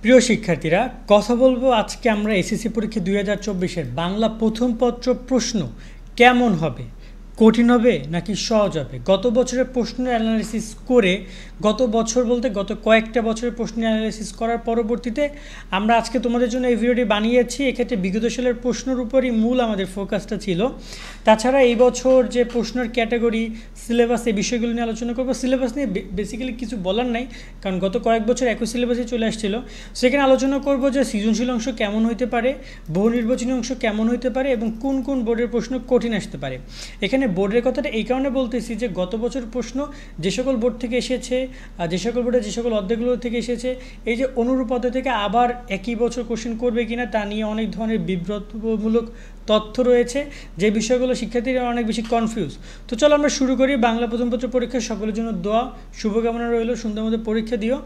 প্রিয় শিক্ষার্থীরা, কথা বলবো আজকে আমরা এসএসসি পরীক্ষা 2024-এর বাংলা প্রথম পত্র প্রশ্ন কেমন হবে, কঠিন হবে নাকি সহজ হবে। গত বছরের প্রশ্ন অ্যানালাইসিস করে, গত বছর বলতে গত কয়েকটা বছরের প্রশ্ন অ্যানালাইসিস করার পরবর্তীতে আমরা আজকে তোমাদের জন্য এই ভিডিওটি বানিয়েছি। এক্ষেত্রে বিগত সালের প্রশ্নের উপরই মূল আমাদের ফোকাসটা ছিল। তাছাড়া এই বছর যে প্রশ্নের ক্যাটাগরি, সিলেবাস, এই বিষয়গুলো নিয়ে আলোচনা করবো। সিলেবাস নিয়ে বেসিক্যালি কিছু বলার নাই, কারণ গত কয়েক বছর একই সিলেবাসে চলে আসছিল। সেখানে আলোচনা করব যে সৃজনশীল অংশ কেমন হইতে পারে, বহু নির্বাচনী অংশ কেমন হইতে পারে এবং কোন কোন বোর্ডের প্রশ্ন কঠিন আসতে পারে। এখানে বোর্ডের কথাটা এই কারণে বলতেছি যে গত বছর প্রশ্ন যে সকল বোর্ড থেকে এসেছে, যে সকল বোর্ডে যে সকল অধ্যায়গুলো থেকে এসেছে, এই যে অনুরূপ অধ্যায় থেকে আবার একই বছর কোশ্চেন করবে কিনা তা নিয়ে অনেক ধরনের বিব্রতমূলক তথ্য রয়েছে, যে বিষয়গুলো শিক্ষার্থীরা অনেক বেশি কনফিউজ। তো চলো আমরা শুরু করি। বাংলা প্রথম পত্র পরীক্ষা সকলের জন্য দোয়া, শুভকামনা রইল। সুন্দর মতো পরীক্ষা দিও,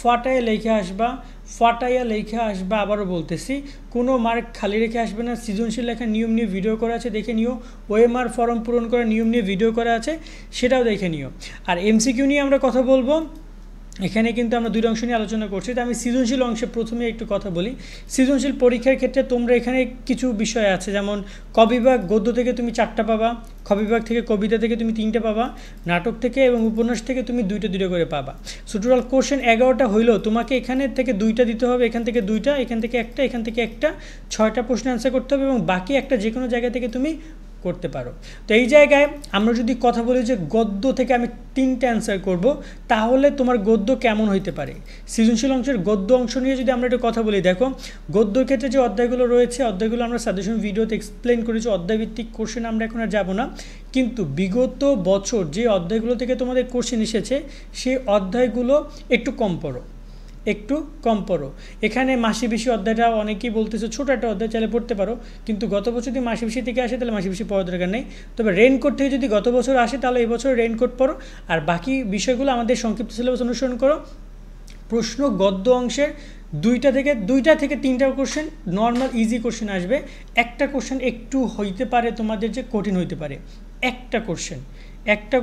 ফাটাইয়া লেখা আসবা, ফাটাইয়া লেখা আসবা। আবারও বলতেছি, কোনো মার্ক খালি রেখে আসবে না। সৃজনশীল লেখার নিয়ম নিয়ে ভিডিও করা আছে, দেখে নিও। ওএমআর ফর্ম পূরণ করার নিয়ম নিয়ে ভিডিও করা আছে, সেটাও দেখে নিও। আর এমসিকিউ নিয়ে আমরা কথা বলবো। এখানে কিন্তু আমরা দুই অংশ নিয়ে আলোচনা করছি। তো আমি সৃজনশীল অংশে প্রথমে একটু কথা বলি। সৃজনশীল পরীক্ষার ক্ষেত্রে তোমরা এখানে কিছু বিষয় আছে, যেমন ক বিভাগ গদ্য থেকে তুমি 4টা পাবা, খ বিভাগ থেকে কবিতা থেকে তুমি 3টা পাবা, নাটক থেকে এবং উপন্যাস থেকে তুমি 2টা করে পাবা। সো টোটাল কোশ্চেন 11টা হইলেও তোমাকে এখানে থেকে 2টা দিতে হবে, এখান থেকে 2টা, এখান থেকে 1টা, এখান থেকে 1টা, 6টা প্রশ্ন অ্যান্সার করতে হবে এবং বাকি একটা যে কোনো জায়গা থেকে তুমি করতে পারো। তো এই জায়গায় আমরা যদি কথা বলি যে গদ্য থেকে আমি 3টা অ্যান্সার করব, তাহলে তোমার গদ্য কেমন হইতে পারে। সৃজনশীল অংশের গদ্য অংশ নিয়ে যদি আমরা একটু কথা বলি, দেখো গদ্যর ক্ষেত্রে যে অধ্যায়গুলো রয়েছে, অধ্যায়গুলো আমরা সাজেশন ভিডিওতে এক্সপ্লেন করেছি। অধ্যায়ভিত্তিক কোশ্চেন আমরা এখন আর যাবো না, কিন্তু বিগত বছর যে অধ্যায়গুলো থেকে তোমাদের কোশ্চেন এসেছে সেই অধ্যায়গুলো একটু কম পড়ো, একটু কম পড়ো। এখানে মাসি বেশি অধ্যায়টা অনেকেই বলতেছে ছোটো একটা অধ্যায়, চাইলে পড়তে পারো, কিন্তু গত বছর যদি মাসি বেশি থেকে আসে তাহলে মাসি বেশি পড়ার দরকার নেই। তবে রেইনকোট থেকে যদি গত বছর আসে তাহলে এই বছর রেইনকোট পড়ো, আর বাকি বিষয়গুলো আমাদের সংক্ষিপ্ত সিলেবাস অনুসরণ করো। প্রশ্ন গদ্য অংশের 2টা থেকে 3টা কোশ্চেন নর্মাল ইজি কোশ্চেন আসবে। একটা কোশ্চেন একটু হইতে পারে তোমাদের যে কঠিন হইতে পারে, একটা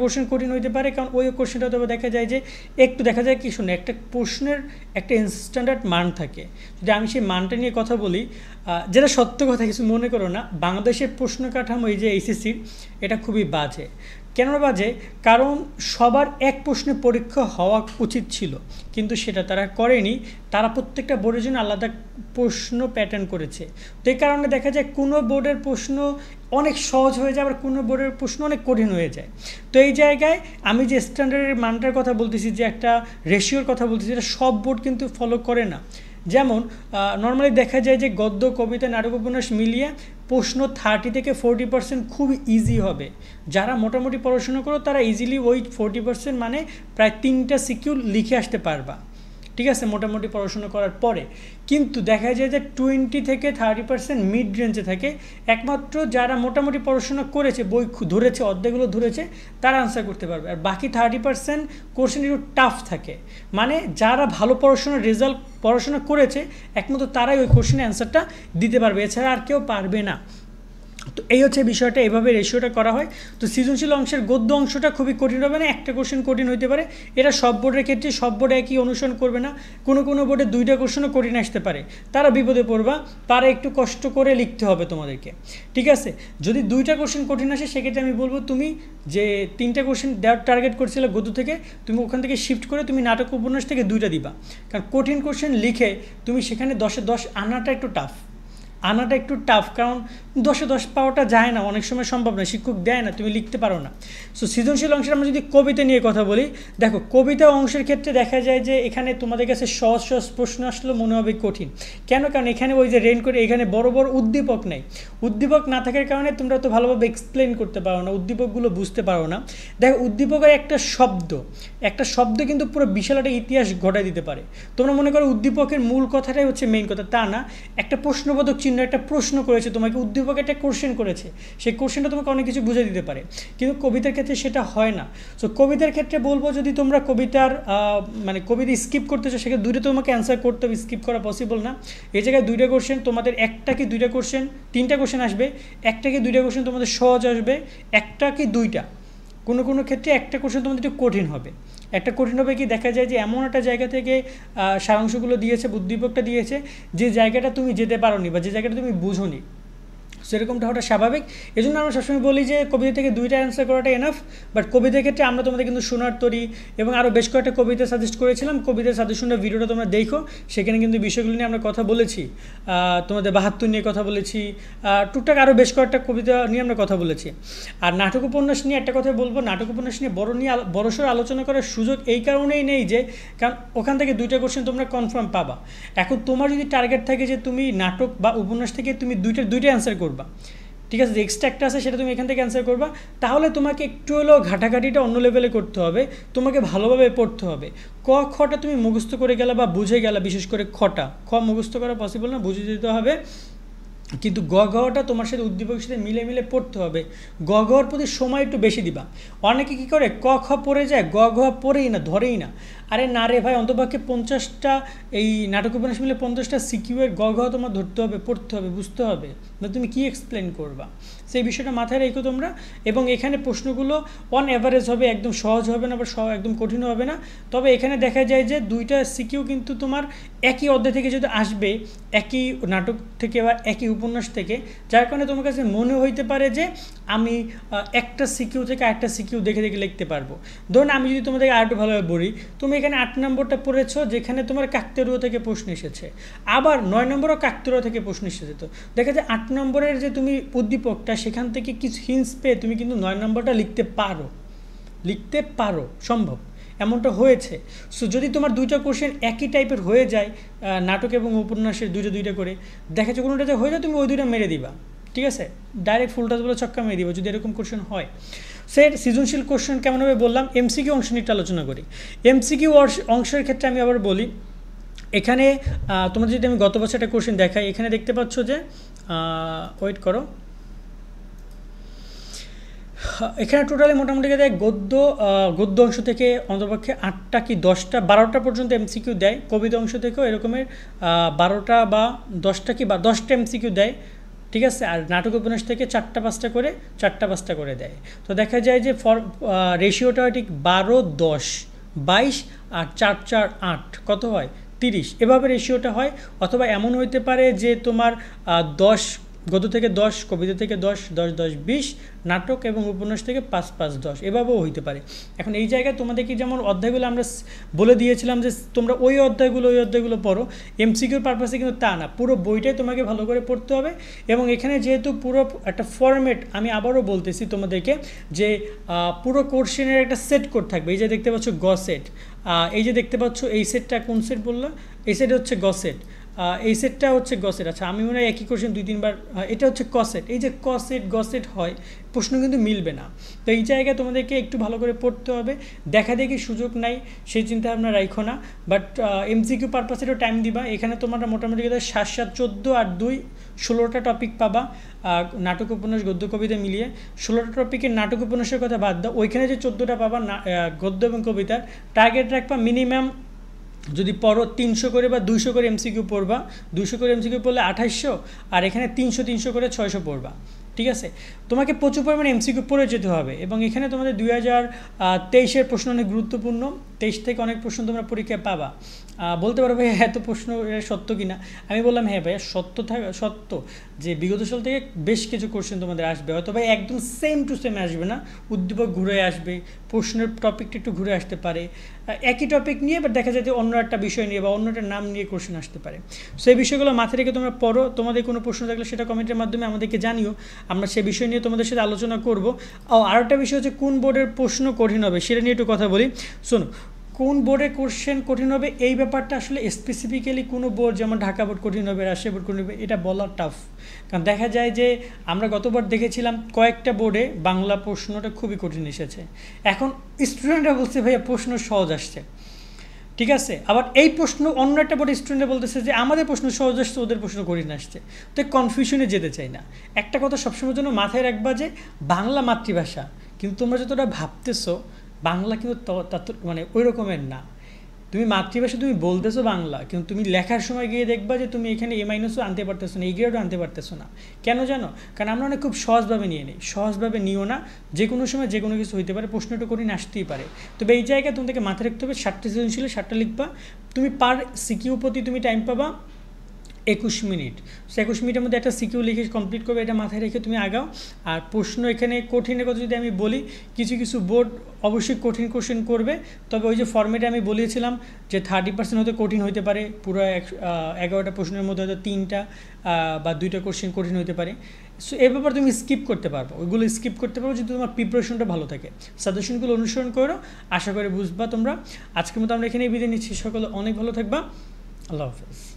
কোশ্চেন কঠিন হইতে পারে, কারণ ওই কোশ্চেনটা তবে দেখা যায় যে একটু দেখা যায় কি, শুনে একটা প্রশ্নের একটা স্ট্যান্ডার্ড মান থাকে। যদি আমি সেই মানটা নিয়ে কথা বলি, যেটা সত্য কথা, কিছু মনে করো না, বাংলাদেশের প্রশ্ন কাঠামো এই যে এইচএসসির, এটা খুবই বাজে। কেন বাজে? কারণ সবার এক প্রশ্নে পরীক্ষা হওয়া উচিত ছিল, কিন্তু সেটা তারা করেনি। তারা প্রত্যেকটা বোর্ডের জন্য আলাদা প্রশ্ন প্যাটার্ন করেছে। তো এই কারণে দেখা যায় কোনো বোর্ডের প্রশ্ন অনেক সহজ হয়ে যায়, আবার কোনো বোর্ডের প্রশ্ন অনেক কঠিন হয়ে যায়। তো এই জায়গায় আমি যে স্ট্যান্ডার্ডের মানটার কথা বলতেছি, যে একটা রেশিওর কথা বলতেছি, এটা সব বোর্ড কিন্তু ফলো করে না। যেমন নর্মালি দেখা যায় যে গদ্য, কবিতা, নাটক, উপন্যাস মিলিয়ে প্রশ্ন 30 থেকে 40% খুব ইজি হবে। যারা মোটামুটি পড়াশোনা করো তারা ইজিলি ওই 40% মানে প্রায় 3টা সিকিউ লিখে আসতে পারবা, ঠিক আছে, মোটামুটি পড়াশোনা করার পরে। কিন্তু দেখা যায় যে 20 থেকে 30% মিড রেঞ্জে থাকে। একমাত্র যারা মোটামুটি পড়াশোনা করেছে, বই ধরেছে, অধ্যায়গুলো ধরেছে, তারা আনসার করতে পারবে। আর বাকি 30% কোশ্চেন একটু টাফ থাকে, মানে যারা ভালো পড়াশোনা করেছে একমাত্র তারাই ওই কোশ্চেনের অ্যান্সারটা দিতে পারবে, এছাড়া আর কেউ পারবে না। তো এই হচ্ছে বিষয়টা, এভাবে রেশিওটা করা হয়। তো সৃজনশীল অংশের গদ্য অংশটা খুবই কঠিন হবে না, একটা কোশ্চেন কঠিন হইতে পারে। এটা সব বোর্ডের ক্ষেত্রে, সব বোর্ডে একই অনুসরণ করবে না। কোনো বোর্ডে 2টা কোশ্চেনও কঠিন আসতে পারে, তারা বিপদে পড়বা, তারা একটু কষ্ট করে লিখতে হবে তোমাদেরকে, ঠিক আছে। যদি 2টা কোশ্চেন কঠিন আসে, সেক্ষেত্রে আমি বলবো তুমি যে 3টা কোশ্চেন দেওয়ার টার্গেট করছিলে গদ্য থেকে, তুমি ওখান থেকে শিফট করে তুমি নাটক, উপন্যাস থেকে 2টা দিবা। কারণ কঠিন কোশ্চেন লিখে তুমি সেখানে 10-এ 10 আনাটা একটু টাফ, কারণ 10-এ 10 পাওয়াটা যায় না, অনেক সময় সম্ভব না, শিক্ষক দেয় না, তুমি লিখতে পারো না। সো সৃজনশীল অংশের আমরা যদি কবিতা নিয়ে কথা বলি, দেখো কবিতা অংশের ক্ষেত্রে দেখা যায় যে এখানে তোমাদের কাছে সহজ প্রশ্ন আসলে মনে হবে কঠিন। কেন? কারণ এখানে ওই যে রেইন করে, এখানে বড় উদ্দীপক নেই। উদ্দীপক না থাকার কারণে তোমরা তো ভালোভাবে এক্সপ্লেন করতে পারো না, উদ্দীপকগুলো বুঝতে পারো না। দেখো উদ্দীপকের একটা শব্দ কিন্তু পুরো বিশাল একটা ইতিহাস ঘটাই দিতে পারে। তোমরা মনে করো উদ্দীপকের মূল কথাটাই হচ্ছে মেইন কথা, তা না। একটা প্রশ্নবোধক চিহ্ন, একটা প্রশ্ন করেছে তোমাকে, উদ্দীপক একটা কোশ্চেন করেছে, সেই কোশ্চেনটা তোমাকে অনেক কিছু বুঝে দিতে পারে, কিন্তু কবিতার ক্ষেত্রে সেটা হয় না। সো কবিতার ক্ষেত্রে বলবো, যদি তোমরা কবিতা স্কিপ করতে চাও, সেক্ষেত্রে 2টা তোমাকে অ্যান্সার করতে হবে, স্কিপ করা পসিবল না। এই জায়গায় 2টা কোশ্চেন তোমাদের, একটা কি 2টা কোশ্চেন, 3টা কোশ্চেন আসবে, একটা কি 2টা কোশ্চেন তোমাদের সহজ আসবে, একটা কি 2টা, কোনো ক্ষেত্রে একটা কোশ্চেন তোমাদের একটু কঠিন হবে। একটা কঠিন হবে কি, দেখা যায় যে এমন একটা জায়গা থেকে সারাংশগুলো দিয়েছে, উদ্দীপকটা দিয়েছে, যে জায়গাটা তুমি যেতে পারোনি বা যে জায়গাটা তুমি বুঝোনি, সেরকমটা হওয়াটা স্বাভাবিক। এই জন্য আমরা সবসময় বলি যে কবিতা থেকে 2টা অ্যান্সার করাটা এনাফ। বাট কবিতার ক্ষেত্রে আমরা তোমাদের কিন্তু শোনার তরি এবং আরও বেশ কয়েকটা কবিতা সাজেস্ট করেছিলাম, কবিতার সাজেশনটা ভিডিওটা তোমরা দেখো, সেখানে কিন্তু বিষয়গুলো নিয়ে আমরা কথা বলেছি। তোমাদের 72 নিয়ে কথা বলেছি, টুকটাক আরও বেশ কয়েকটা কবিতা নিয়ে আমরা কথা বলেছি। আর নাটক উপন্যাস নিয়ে একটা কথা বলবো, নাটক উপন্যাস নিয়ে বড়সড় আলোচনা করার সুযোগ এই কারণেই নেই যে, কারণ ওখান থেকে 2টা কোশ্চেন তোমরা কনফার্ম পাবা। এখন তোমার যদি টার্গেট থাকে যে তুমি নাটক বা উপন্যাস থেকে তুমি দুইটা অ্যান্সার করবা, ঠিক আছে, যে এক্সট্রা একটা আছে সেটা তুমি এখান থেকে অ্যান্সার করবা, তাহলে তোমাকে একটু হলেও ঘাটাঘাটিটা অন্য লেভেলে করতে হবে, তোমাকে ভালোভাবে পড়তে হবে। খটা তুমি মুখস্থ করে গেলা বা বুঝে গেলা, বিশেষ করে খ মুখস্থ করা পসিবল না, বুঝে দিতে হবে, কিন্তু ঘটা তোমার সাথে উদ্দীপকের সাথে মিলে মিলে পড়তে হবে। ঘর প্রতি সময় একটু বেশি দিবা। অনেকে কী করে খ পড়ে যায়, ঘ পড়েই না, ধরেই না। আরে না রে ভাই, অন্তপক্ষে 50টা এই নাটক উপন্যাস মিলে 50টা সিকিউয়ের ঘ তোমার ধরতে হবে, পড়তে হবে, বুঝতে হবে, না তুমি কী এক্সপ্লেন করবা, সেই বিষয়টা মাথায় রেখো তোমরা। এবং এখানে প্রশ্নগুলো অন অ্যাভারেজ হবে, একদম সহজ হবে না বা একদম কঠিন হবে না। তবে এখানে দেখা যায় যে 2টা সিকিউ কিন্তু তোমার একই অধ্যায় থেকে যদি আসবে, একই নাটক থেকে বা একই উপন্যাস থেকে, যার কারণে তোমার কাছে মনে হইতে পারে যে আমি একটা সিকিউ থেকে আরেকটা সিকিউ দেখে দেখে লিখতে পারবো। ধরুন আমি যদি তোমাদেরকে আরেকটু ভালোভাবে বলি, তুমি এখানে 8 নম্বরটা পড়েছো, যেখানে তোমার কাকতাড়ুয়া থেকে প্রশ্ন এসেছে, আবার 9 নম্বরও কাকতাড়ুয়া থেকে প্রশ্ন এসেছে। তো দেখা যায় 8 নম্বরের যে তুমি উদ্দীপকটা, সেখান থেকে কিছু হিন্টস পেয়ে তুমি কিন্তু 9 নম্বরটা লিখতে পারো, সম্ভব, এমনটা হয়েছে। সো যদি তোমার 2টা কোশ্চেন একই টাইপের হয়ে যায়, নাটক এবং উপন্যাসের 2টা করে, দেখা যাচ্ছে কোনোটাতে হয়ে যায়, তুমি ওই 2টা মেরে দিবা, ঠিক আছে, ডাইরেক্ট ফুল টাচ বলে ছক্কা মেরে দিবা যদি এরকম কোশ্চেন হয়। স্যার সৃজনশীল কোশ্চেন কেমন হবে বললাম, এমসিকিউ অংশ নিয়ে আলোচনা করি। এমসিকিউ অংশের ক্ষেত্রে আমি আবার বলি, এখানে তোমাদের যদি আমি গত বছর একটা কোশ্চেন দেখাই, এখানে দেখতে পাচ্ছ যে ওয়েট করো, এখানে টোটালি মোটামুটি দেয় গদ্য অংশ থেকে অন্তপক্ষে 8টা কি 10টা 12টা পর্যন্ত এমসিকিউ দেয়, কবিতা অংশ থেকেও এরকমের 12টা বা 10টা কি 10টা এমসিকিউ দেয়, ঠিক আছে। আর নাটক উপন্যাস থেকে 4টা 5টা করে দেয়। তো দেখা যায় যে রেশিওটা ঠিক 12 10 22 আর 4 4 8 কত হয় 30, এভাবে রেশিওটা হয়। অথবা এমন হইতে পারে যে তোমার 10 গদ্য থেকে 10, কবিতা থেকে 10 10 10 20, নাটক এবং উপন্যাস থেকে 5 5 10, এভাবেও হইতে পারে। এখন এই জায়গায় তোমাদেরকে যেমন অধ্যায়গুলো আমরা বলে দিয়েছিলাম যে তোমরা ওই অধ্যায়গুলো পড়ো, এমসিকিউর পারপাসে কিন্তু তা না, পুরো বইটাই তোমাকে ভালো করে পড়তে হবে। এবং এখানে যেহেতু পুরো একটা ফরম্যাট, আমি আবারও বলতেছি তোমাদেরকে যে পুরো কোশ্চেনের একটা সেট কোড থাকবে। এই যে দেখতে পাচ্ছ গ সেট, এই যে দেখতে পাচ্ছ এই সেটটা কোন সেট বললাম, এই সেট হচ্ছে গ সেট, এই সেটটা হচ্ছে গসেট। আচ্ছা আমি মনে হয় একই কোশ্চেন 2-3 বার, এটা হচ্ছে কসেট। এই যে গসেট হয়, প্রশ্ন কিন্তু মিলবে না। তো এই জায়গায় তোমাদেরকে একটু ভালো করে পড়তে হবে, দেখা দেখি সুযোগ নাই সেই চিন্তা ভাবনা রাখো না। বাট এমসিকিউ পারপাসেরও টাইম দিবা। এখানে তোমরা মোটামুটি 7 7 14 আর 2 16টা টপিক পাবা, নাটক উপন্যাস গদ্য কবিতা মিলিয়ে। 16টা টপিকের নাটক উপন্যাসের কথা বাদ দাও, ওইখানে যে 14টা পাবা গদ্য এবং কবিতার, টার্গেট রাখবা মিনিমাম যদি পড়ো 300 করে বা 200 করে এমসিকিউ পড়বা। 200 করে এমসিকিউ পড়লে 2800, আর এখানে 300 করে 600 পড়বা, ঠিক আছে। তোমাকে প্রচুর পরিমাণে এমসিকিউ পড়ে যেতে হবে। এবং এখানে তোমাদের 2023-এর প্রশ্ন অনেক গুরুত্বপূর্ণ, 23 থেকে অনেক প্রশ্ন তোমরা পরীক্ষায় পাবা। বলতে পারো ভাই এত প্রশ্ন সত্য কিনা, আমি বললাম হ্যাঁ ভাইয়া সত্য যে বিগত সাল থেকে বেশ কিছু কোশ্চেন তোমাদের আসবে, হয়তো ভাই একদম সেম টু সেম আসবে না, উদ্দীপক ঘুরে আসবে, প্রশ্নের টপিকটা একটু ঘুরে আসতে পারে, একই টপিক নিয়ে বাট দেখা যায় যে অন্য একটা বিষয় নিয়ে বা অন্য একটা নাম নিয়ে কোশ্চেন আসতে পারে। সো এই বিষয়গুলো মাথায় রেখে তোমরা পড়ো। তোমাদের কোনো প্রশ্ন থাকলে সেটা কমেন্টের মাধ্যমে আমাদেরকে জানিও, আমরা সে বিষয় নিয়ে তোমাদের সাথে আলোচনা করবো। আর একটা বিষয় হচ্ছে কোন বোর্ডের প্রশ্ন কঠিন হবে সেটা নিয়ে একটু কথা বলি। শোনো, কোন বোর্ডে কোশ্চেন কঠিন হবে এই ব্যাপারটা আসলে স্পেসিফিক্যালি কোনো বোর্ড, যেমন ঢাকা বোর্ড কঠিন হবে, রাজশাহী বোর্ড কঠিন হবে, এটা বলা টাফ। কারণ দেখা যায় যে আমরা গতবার দেখেছিলাম কয়েকটা বোর্ডে বাংলা প্রশ্নটা খুবই কঠিন এসেছে। এখন স্টুডেন্টরা বলছে ভাইয়া প্রশ্ন সহজ আসছে, ঠিক আছে, আবার এই প্রশ্ন অন্য একটা বোর্ডে স্টুডেন্টরা বলতেছে যে আমাদের প্রশ্ন সহজ আসছে, ওদের প্রশ্ন কঠিন আসছে। তো কনফিউশনে যেতে চাই না। একটা কথা সবসময় জন্য মাথায় রাখবা যে বাংলা মাতৃভাষা, কিন্তু তোমরা যতটা ভাবতেছো বাংলা কিন্তু মানে ওই রকমের না। তুমি মাতৃভাষা তুমি বলতেছো বাংলা, কিন্তু তুমি লেখার সময় গিয়ে দেখবা যে তুমি এখানে এ মাইনাসও আনতে পারতেছো না, এ গ্রেডও আনতে পারতেছো না। কেন জানো? কারণ আমরা অনেক খুব সহজভাবে নিয়ে নিই। সহজভাবে নিও না, যে কোনো সময় যে কোনো কিছু হইতে পারে, প্রশ্নটা কঠিন আসতেই পারে। তবে এই জায়গায় তোমাদেরকে মাথায় রাখতে হবে 7টা সৃজনশীল 7টা লিখবা। তুমি পার সিকিউ প্রতি তুমি টাইম পাবা 21 মিনিট। সো 21 মিনিটের মধ্যে একটা সিকিউ লিখে কমপ্লিট করবে, এটা মাথায় রেখে তুমি আগাও। আর প্রশ্ন এখানে কঠিনের কথা যদি আমি বলি, কিছু কিছু বোর্ড অবশ্যই কঠিন কোশ্চেন করবে, তবে ওই যে ফর্মেটে আমি বলেছিলাম যে 30% হয়তো কঠিন হতে পারে, পুরো 11টা প্রশ্নের মধ্যে হয়তো 3টা বা 2টা কোশ্চেন কঠিন হতে পারে। সো এ ব্যাপারে তুমি স্কিপ করতে পারবো, ওইগুলো স্কিপ করতে পারবো যদি তোমার প্রিপারেশনটা ভালো থাকে। সাজেশনগুলো অনুসরণ করো, আশা করি বুঝবা তোমরা। আজকের মতো আমরা এখানেই বিদায় নিচ্ছি। সকলে অনেক ভালো থাকবা। আল্লাহ হাফেজ।